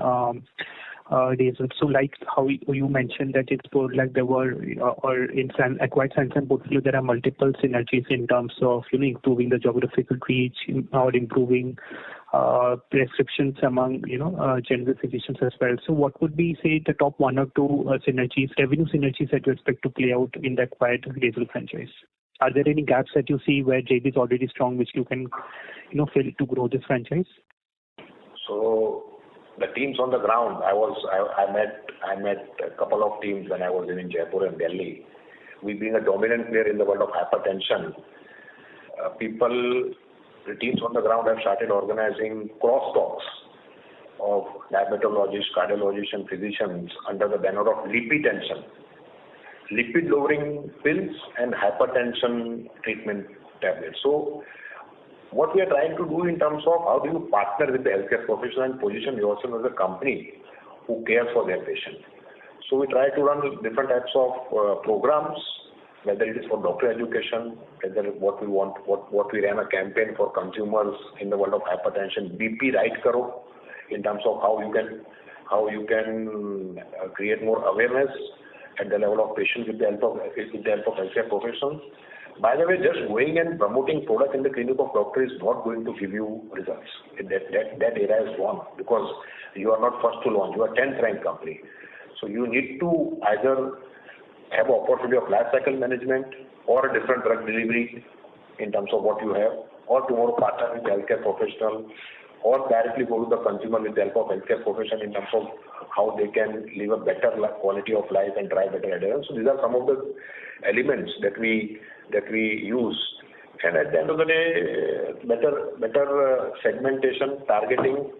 Razel. So like how you mentioned that it's more like there were, or in acquired science and portfolio, there are multiple synergies in terms of, improving the geographical reach or improving prescriptions among, general physicians as well. So what would be, say, the top one or two revenue synergies that you expect to play out in the acquired Razel franchise? Are there any gaps that you see where JB is already strong, which you can, fill to grow this franchise? So the teams on the ground, I met a couple of teams when I was in Jaipur and Delhi. We being a dominant player in the world of hypertension, the teams on the ground have started organizing crosstalks of diabetologists, cardiologists and physicians under the banner of lipitension, lipid lowering pills and hypertension treatment tablets. So what we are trying to do in terms of how do you partner with the healthcare professional and position yourself as a company who cares for their patient. So we try to run different types of programs, whether it is for doctor education, whether what we ran a campaign for consumers in the world of hypertension, BP Right Karo, in terms of how you can create more awareness at the level of patients with the help of healthcare professionals. By the way, just going and promoting product in the clinic of doctor is not going to give you results. That era is gone because you are not first to launch. You are 10th ranked company. So you need to either have opportunity of life cycle management or a different drug delivery in terms of what you have, or tomorrow partner with healthcare professional, or directly go to the consumer with the help of healthcare profession in terms of how they can live a better quality of life and drive better adherence. So these are some of the elements that we use. And at the end of the day, better segmentation, targeting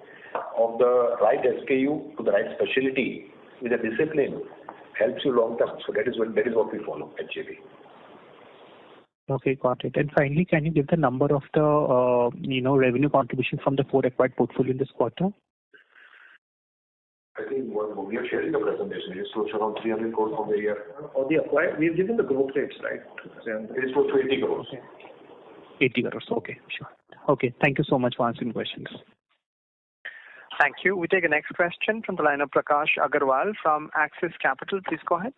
of the right SKU to the right specialty with a discipline helps you long term. So that is what we follow at JB. Okay, got it. And finally, can you give the number of the revenue contribution from the 4 acquired portfolio in this quarter? I think we are sharing the presentation. It is close to around 300 crores for the year. Or the acquired, we have given the growth rates, right? It is close to 80 crores. Okay. 80 crores. Okay, sure. Okay, thank you so much for answering questions. Thank you. We take the next question from the line of Prakash Agarwal from Axis Capital. Please go ahead.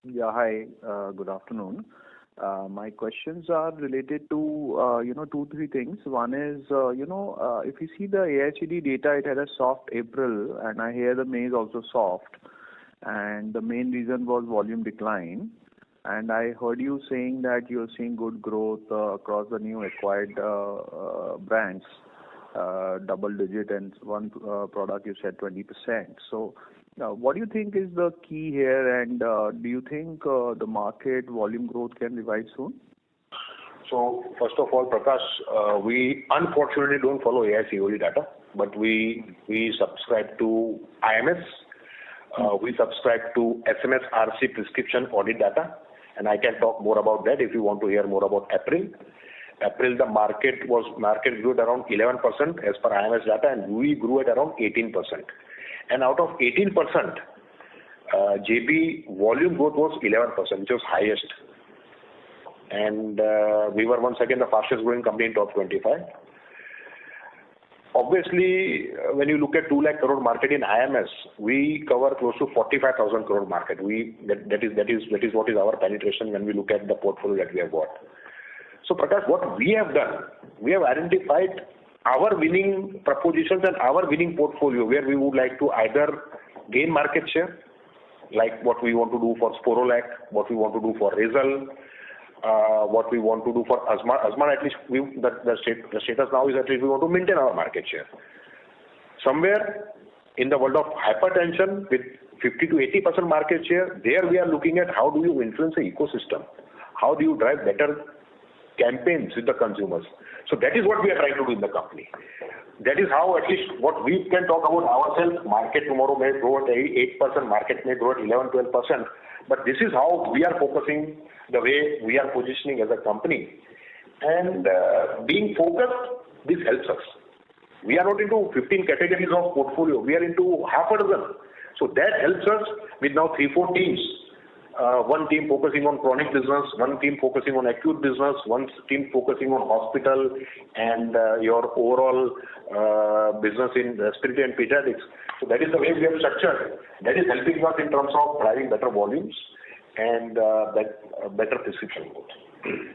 Yeah, hi. Good afternoon. My questions are related to, 2-3 things. One is, if you see the AICD data, it had a soft April, and I hear the May is also soft. And the main reason was volume decline. And I heard you saying that you're seeing good growth across the new acquired brands, double digit, and one product you said 20%. So what do you think is the key here, and do you think the market volume growth can revive soon? So first of all, Prakash, we unfortunately don't follow AICD data, but we subscribe to IMS. We subscribe to SMSRC prescription audit data, and I can talk more about that if you want to hear more about April. April, the market grew at around 11% as per IMS data, and we grew at around 18%. And out of 18%, JB volume growth was 11%, which was highest. And we were once again the fastest growing company in top 25. Obviously, when you look at 2 lakh crore market in IMS, we cover close to 45,000 crore market. That is what is our penetration when we look at the portfolio that we have got. So Prakash, what we have done, we have identified our winning propositions and our winning portfolio where we would like to either gain market share, like what we want to do for Sporolac, what we want to do for Razel, what we want to do for Asthma. Asthma, at least the status now is at least we want to maintain our market share. Somewhere in the world of hypertension with 50 to 80% market share, there we are looking at how do you influence the ecosystem, how do you drive better campaigns with the consumers. So that is what we are trying to do in the company. That is how at least what we can talk about ourselves. Market tomorrow may grow at 8%, market may grow at 11-12%. But this is how we are focusing, the way we are positioning as a company. And being focused, this helps us. We are not into 15 categories of portfolio. We are into half a dozen. So that helps us with now 3-4 teams. One team focusing on chronic business, one team focusing on acute business, one team focusing on hospital and your overall business in respiratory and pediatrics. So that is the way we have structured. That is helping us in terms of driving better volumes and better prescription growth.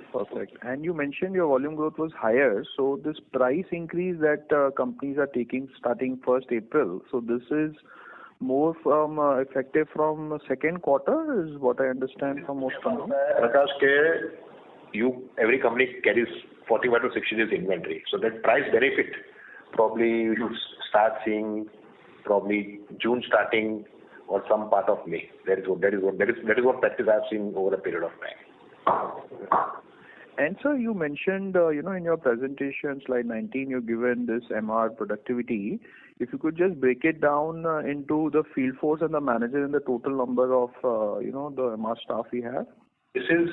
Perfect. And you mentioned your volume growth was higher. So this price increase that companies are taking starting 1st April, so this is more from effective from second quarter is what I understand from most companies. Prakash, every company carries 45 to 60 days inventory. So that price benefit probably we should start seeing probably June starting or some part of May. That is what practice I've seen over a period of time. And sir, you mentioned, in your presentation, slide 19, you've given this MR productivity. If you could just break it down into the field force and the manager and the total number of, the MR staff we have. This is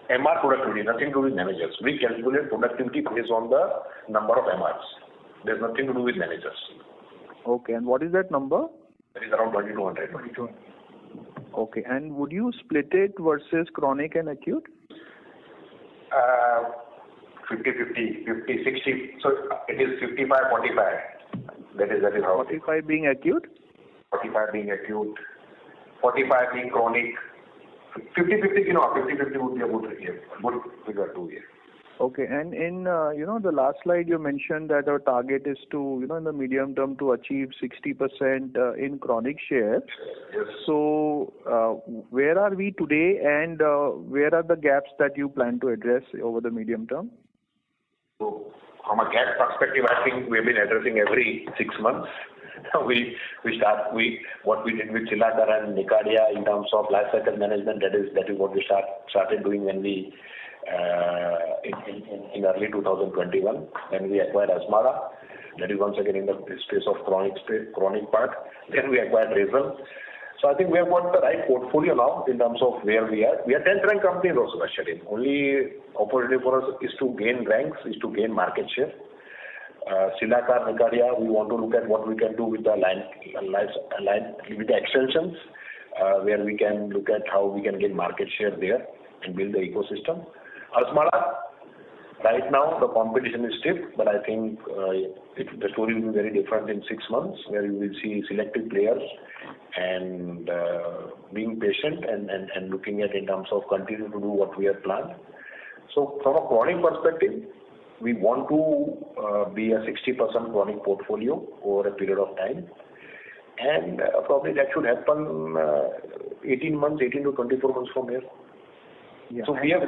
MR productivity, nothing to do with managers. We calculate productivity based on the number of MRs. There's nothing to do with managers. Okay, and what is that number? That is around 2200. Okay, and would you split it versus chronic and acute? 50-50, 50-60. So it is 55-45. That is how. 45 being acute? 45 being acute. 45 being chronic. 50-50, 50-50 would be a good figure too here. Okay, and in the last slide you mentioned that our target is to in the medium term to achieve 60% in chronic share. Yes. So where are we today, and where are the gaps that you plan to address over the medium term? So from a gap perspective, I think we have been addressing every 6 months. What we did with Cilacar and Nicardia in terms of life cycle management, that is what we started doing when we in early 2021 when we acquired Asmara. That is once again in the space of chronic part. Then we acquired Razel. So I think we have got the right portfolio now in terms of where we are. We are 10th rank company in also, Ashwin. Only opportunity for us is to gain ranks, is to gain market share. Cilacar, Nicardia, we want to look at what we can do with the line with the extensions, where we can look at how we can gain market share there and build the ecosystem. Asmara, right now the competition is stiff, but I think the story will be very different in 6 months, where you will see selective players and being patient and looking at in terms of continue to do what we have planned. So from a chronic perspective, we want to be a 60% chronic portfolio over a period of time, and probably that should happen 18 to 24 months from here. Yeah. So we have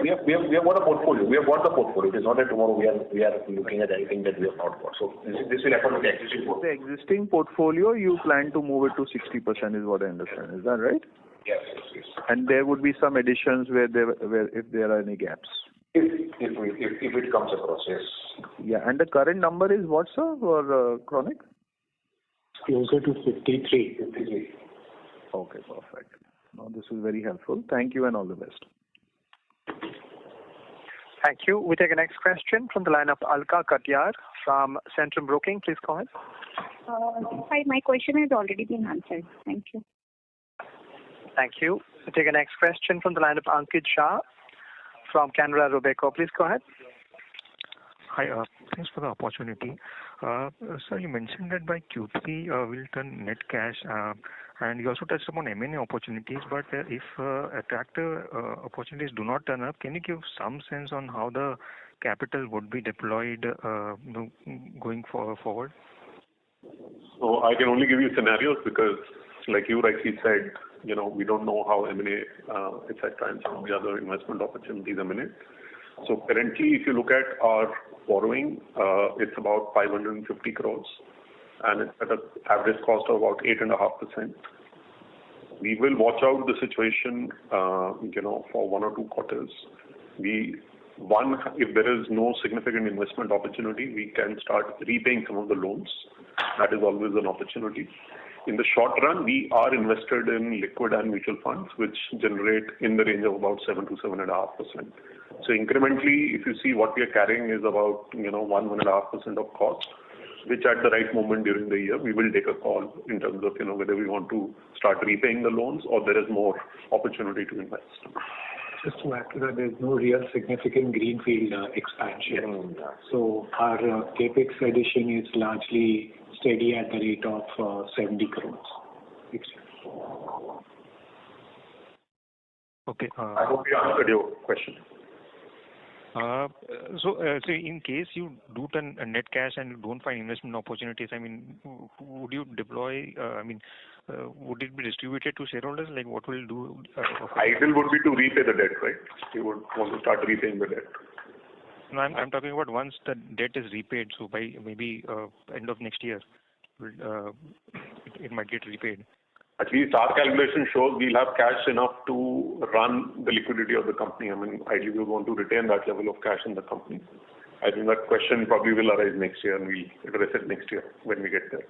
got a portfolio. We have got the portfolio. It is not that tomorrow we are looking at anything that we have not got. So this will happen with the existing portfolio. The existing portfolio, you plan to move it to 60%, is what I understand. Is that right? Yes. And there would be some additions where if there are any gaps. If it comes across, yes. Yeah, and the current number is what, sir, for chronic? Closer to 53. Okay, perfect. Now this is very helpful. Thank you and all the best. Thank you. We take the next question from the line of Alka Katyar from Centrum Broking. Please go ahead. Hi, my question has already been answered. Thank you. Thank you. We take the next question from the line of Ankit Shah from Canara Robeco. Please go ahead. Hi, thanks for the opportunity. Sir, you mentioned that by Q3 we'll turn net cash, and you also touched upon M&A opportunities. But if attractive opportunities do not turn up, can you give some sense on how the capital would be deployed going forward? So I can only give you scenarios because, like you rightly said, we don't know how M&A, etc., and some of the other investment opportunities emanate. So currently, if you look at our borrowing, it's about 550 crores, and it's at an average cost of about 8.5%. We will watch out the situation, for 1 or 2 quarters. If there is no significant investment opportunity, we can start repaying some of the loans. That is always an opportunity. In the short run, we are invested in liquid and mutual funds, which generate in the range of about 7 to 7.5%. So incrementally, if you see what we are carrying is about 1.5% of cost, which at the right moment during the year we will take a call in terms of whether we want to start repaying the loans or there is more opportunity to invest. Just to add to that, there's no real significant greenfield expansion. So our capex addition is largely steady at the rate of 70 crores. Okay. I hope we answered your question. So in case you do turn net cash and you don't find investment opportunities, would you deploy? Would it be distributed to shareholders? Like what will you do? Ideal would be to repay the debt, right? You would want to start repaying the debt. No, I'm talking about once the debt is repaid, so by maybe end of next year, it might get repaid. At least our calculation shows we'll have cash enough to run the liquidity of the company. I mean, ideally we want to retain that level of cash in the company. I think that question probably will arise next year and we'll address it next year when we get there.